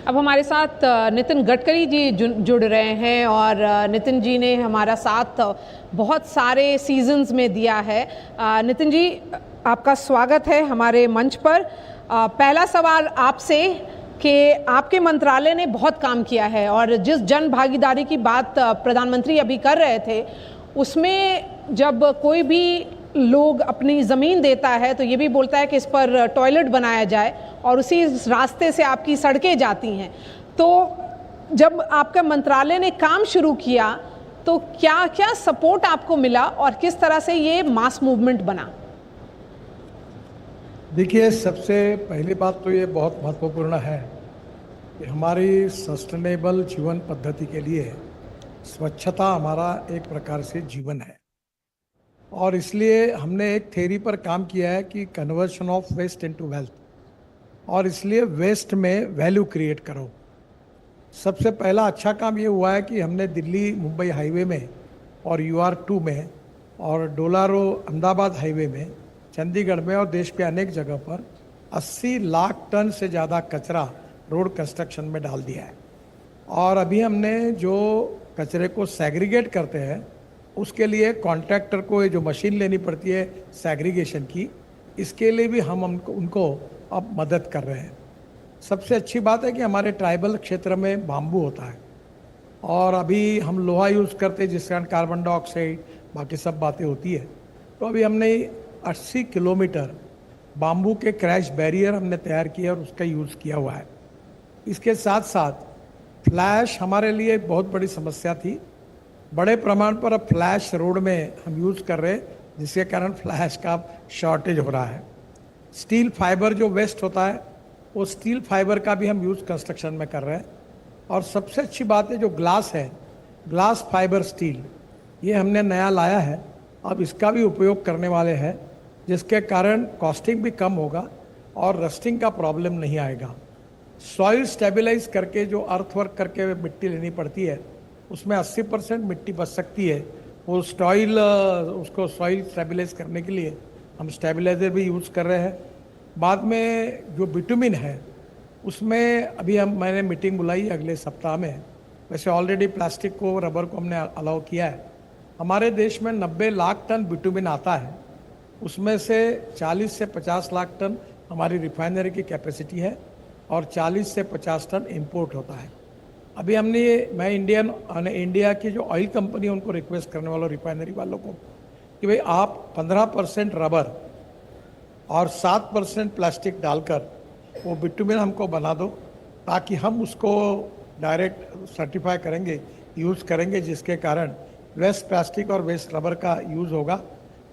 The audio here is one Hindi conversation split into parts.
अब हमारे साथ नितिन गडकरी जी जुड़ रहे हैं और नितिन जी ने हमारा साथ बहुत सारे सीजन्स में दिया है। नितिन जी, आपका स्वागत है हमारे मंच पर। पहला सवाल आपसे कि आपके मंत्रालय ने बहुत काम किया है और जिस जन भागीदारी की बात प्रधानमंत्री अभी कर रहे थे, उसमें जब कोई भी लोग अपनी ज़मीन देता है तो ये भी बोलता है कि इस पर टॉयलेट बनाया जाए और उसी रास्ते से आपकी सड़कें जाती हैं। तो जब आपका मंत्रालय ने काम शुरू किया तो क्या क्या सपोर्ट आपको मिला और किस तरह से ये मास मूवमेंट बना? देखिए, सबसे पहली बात तो ये बहुत महत्वपूर्ण है कि हमारी सस्टेनेबल जीवन पद्धति के लिए स्वच्छता हमारा एक प्रकार से जीवन है और इसलिए हमने एक थ्योरी पर काम किया है कि conversion of waste into wealth, और इसलिए वेस्ट में वैल्यू क्रिएट करो। सबसे पहला अच्छा काम ये हुआ है कि हमने दिल्ली मुंबई हाईवे में और UR2 में और डोलारो अहमदाबाद हाईवे में, चंडीगढ़ में और देश के अनेक जगह पर 80 लाख टन से ज़्यादा कचरा रोड कंस्ट्रक्शन में डाल दिया है। और अभी हमने जो कचरे को सेग्रीगेट करते हैं उसके लिए कॉन्ट्रैक्टर को ये जो मशीन लेनी पड़ती है सेग्रीगेशन की, इसके लिए भी हम उनको अब मदद कर रहे हैं। सबसे अच्छी बात है कि हमारे ट्राइबल क्षेत्र में बाम्बू होता है और अभी हम लोहा यूज़ करते हैं जिसके कारण कार्बन डाइऑक्साइड बाकी सब बातें होती है। तो अभी हमने 80 किलोमीटर बाम्बू के क्रैश बैरियर हमने तैयार किया और उसका यूज़ किया हुआ है। इसके साथ साथ फ्लैश हमारे लिए एक बहुत बड़ी समस्या थी। बड़े प्रमाण पर अब फ्लैश रोड में हम यूज़ कर रहे हैं जिसके कारण फ्लैश का शॉर्टेज हो रहा है। स्टील फाइबर जो वेस्ट होता है वो स्टील फाइबर का भी हम यूज़ कंस्ट्रक्शन में कर रहे हैं। और सबसे अच्छी बात है जो ग्लास है, ग्लास फाइबर स्टील, ये हमने नया लाया है। अब इसका भी उपयोग करने वाले हैं जिसके कारण कॉस्टिंग भी कम होगा और रस्टिंग का प्रॉब्लम नहीं आएगा। सॉइल स्टेबलाइज करके जो अर्थवर्क करके मिट्टी लेनी पड़ती है उसमें 80% मिट्टी बच सकती है। वो उसको सॉइल स्टेबलाइज करने के लिए हम स्टेबलाइजर भी यूज़ कर रहे हैं। बाद में जो बिटुमिन है उसमें अभी मैंने मीटिंग बुलाई अगले सप्ताह में। वैसे ऑलरेडी प्लास्टिक को, रबर को हमने अलाउ किया है। हमारे देश में 90 लाख टन बिटुमिन आता है, उसमें से 40 से 50 लाख टन हमारी रिफाइनरी की कैपेसिटी है और 40 से 50 टन इंपोर्ट होता है। अभी मैं इंडिया की जो ऑयल कंपनी है उनको रिक्वेस्ट करने वालों, रिफाइनरी वालों को, कि भाई आप 15% रबर और 7% प्लास्टिक डालकर वो बिटुमिन हमको बना दो ताकि हम उसको डायरेक्ट सर्टिफाई करेंगे, यूज़ करेंगे, जिसके कारण वेस्ट प्लास्टिक और वेस्ट रबर का यूज़ होगा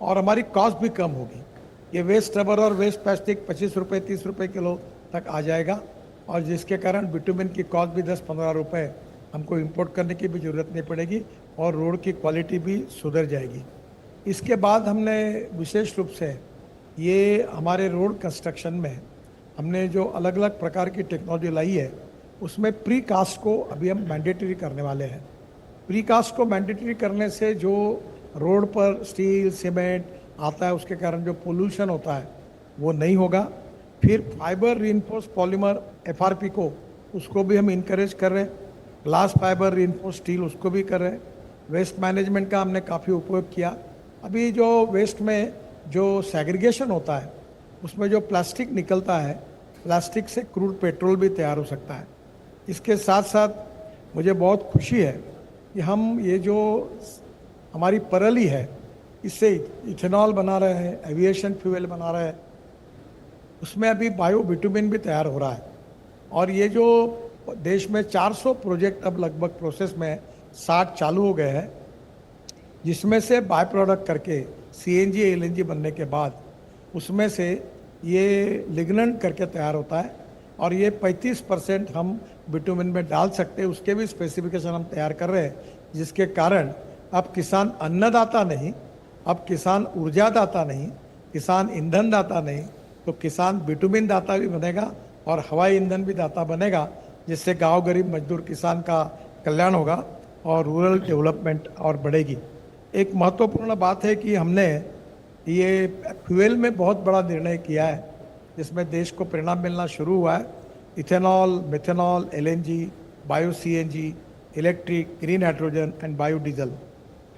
और हमारी कॉस्ट भी कम होगी। ये वेस्ट रबर और वेस्ट प्लास्टिक 25 रुपये 30 रुपये किलो तक आ जाएगा और जिसके कारण बिटुमिन की कॉस्ट भी 10-15 रुपये हमको इंपोर्ट करने की भी ज़रूरत नहीं पड़ेगी और रोड की क्वालिटी भी सुधर जाएगी। इसके बाद हमने विशेष रूप से ये हमारे रोड कंस्ट्रक्शन में हमने जो अलग अलग प्रकार की टेक्नोलॉजी लाई है उसमें प्री कास्ट को अभी हम मैंडेटरी करने वाले हैं। प्री कास्ट को मैंडेटरी करने से जो रोड पर स्टील सीमेंट आता है उसके कारण जो पोल्यूशन होता है वो नहीं होगा। फिर फाइबर रीइंफोर्स पॉलीमर FRP को, उसको भी हम इनकरेज कर रहे हैं। ग्लास फाइबर रीइंफोर्स स्टील उसको भी कर रहे हैं। वेस्ट मैनेजमेंट का हमने काफ़ी उपयोग किया। अभी जो वेस्ट में जो सेग्रीगेशन होता है उसमें जो प्लास्टिक निकलता है, प्लास्टिक से क्रूड पेट्रोल भी तैयार हो सकता है। इसके साथ साथ मुझे बहुत खुशी है कि हम ये जो हमारी परली है इससे इथेनॉल बना रहे हैं, एविएशन फ्यूल बना रहे हैं, उसमें अभी बायो बिटुमिन भी तैयार हो रहा है। और ये जो देश में 400 प्रोजेक्ट अब लगभग प्रोसेस में 60 चालू हो गए हैं, जिसमें से बाय प्रोडक्ट करके CNG LNG बनने के बाद उसमें से ये लिग्नेंट करके तैयार होता है और ये 35% हम बिटुमिन में डाल सकते हैं। उसके भी स्पेसिफिकेशन हम तैयार कर रहे हैं, जिसके कारण अब किसान अन्नदाता नहीं, अब किसान ऊर्जादाता नहीं, किसान ईंधन दाता नहीं, तो किसान बिटुमिन दाता भी बनेगा और हवाई ईंधन भी दाता बनेगा, जिससे गांव गरीब मजदूर किसान का कल्याण होगा और रूरल डेवलपमेंट और बढ़ेगी। एक महत्वपूर्ण बात है कि हमने ये फ्यूल में बहुत बड़ा निर्णय किया है जिसमें देश को परिणाम मिलना शुरू हुआ है। Ethanol, methanol, LNG, bio CNG, electric, green hydrogen and biodiesel.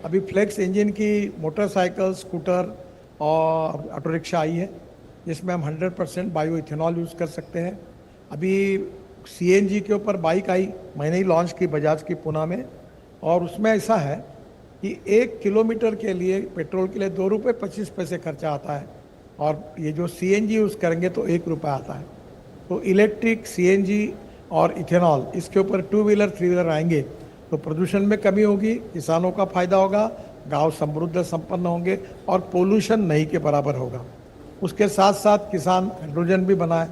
अभी फ्लेक्स इंजन की मोटरसाइकिल, स्कूटर और ऑटो रिक्शा आई है, जिसमें हम 100% बायो इथेनॉल यूज़ कर सकते हैं। अभी सीएनजी के ऊपर बाइक आई, मैंने ही लॉन्च की बजाज की पूना में, और उसमें ऐसा है कि 1 किलोमीटर के लिए पेट्रोल के लिए 2 रुपये 25 पैसे खर्चा आता है, और ये जो सीएनजी यूज़ करेंगे तो 1 रुपया आता है। तो इलेक्ट्रिक, सीएनजी और इथेनॉल, इसके ऊपर 2 व्हीलर 3 व्हीलर आएंगे तो प्रदूषण में कमी होगी, किसानों का फायदा होगा, गांव समृद्ध संपन्न होंगे और पोल्यूशन नहीं के बराबर होगा। उसके साथ साथ किसान हाइड्रोजन भी बनाए,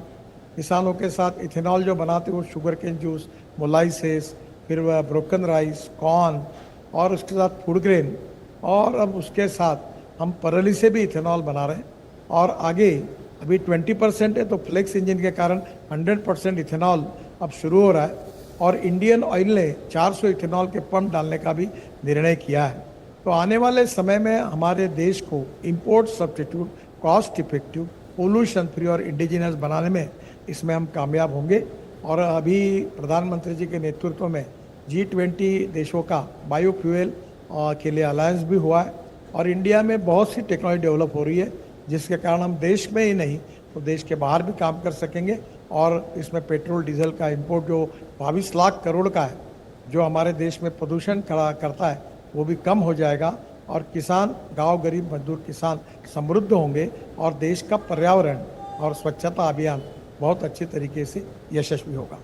किसानों के साथ इथेनॉल जो बनाते वो शुगर केन जूस, मोलाइसेस, फिर वह ब्रोकन राइस, कॉर्न और उसके साथ फूड ग्रेन, और अब उसके साथ हम परली से भी इथेनॉल बना रहे हैं, और आगे अभी 20% है तो फ्लेक्स इंजन के कारण 100% इथेनॉल अब शुरू हो रहा है, और इंडियन ऑयल ने 400 इथेनॉल के पंप डालने का भी निर्णय किया है। तो आने वाले समय में हमारे देश को import substitute, cost effective, pollution free और इंडिजिनस बनाने में इसमें हम कामयाब होंगे। और अभी प्रधानमंत्री जी के नेतृत्व में G20 देशों का बायोफ्यूल के लिए अलायंस भी हुआ है, और इंडिया में बहुत सी टेक्नोलॉजी डेवलप हो रही है, जिसके कारण हम देश में ही नहीं तो देश के बाहर भी काम कर सकेंगे। और इसमें पेट्रोल डीजल का इंपोर्ट जो 22 लाख करोड़ का है, जो हमारे देश में प्रदूषण खड़ा करता है, वो भी कम हो जाएगा, और किसान, गांव गरीब मजदूर किसान समृद्ध होंगे, और देश का पर्यावरण और स्वच्छता अभियान बहुत अच्छे तरीके से यशस्वी होगा।